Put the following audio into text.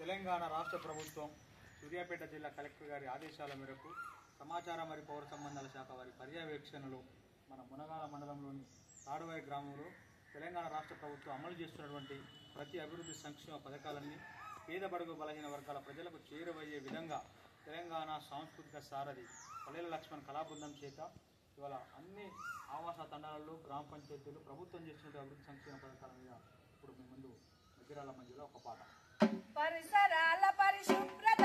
తెలంగాణ రాష్ట్ర ప్రభుత్వం సూర్యాపేట జిల్లా కలెక్టర్ గారి ఆదేశాల మేరకు సమాచార మరియు పౌర సంబంధాల శాఖ వారి పర్యవేక్షణలో మన మునగాల మండలంలోని తాడువాయి గ్రామంలో తెలంగాణ రాష్ట్ర ప్రభుత్వం అమలు చేస్తున్నటువంటి ప్రతి అభివృద్ధి సంక్షేమ పథకాలన్నీ పేద బడుగు బలహీన వర్గాల ప్రజలకు చేరువయ్యే విధంగా తెలంగాణ సాంస్కృతిక సారథి పల్లెల లక్ష్మణ్ కళాబృందం చేత ఇవాళ అన్ని ఆవాస తండాలలో గ్రామ పంచాయతీలు ప్రభుత్వం చేస్తున్న అభివృద్ధి సంక్షేమ పథకాల మీద ఇప్పుడు మీ ముందు మధ్యరాల మధ్యలో ఒక పాట. పరిసరాల పరిశుభ్రత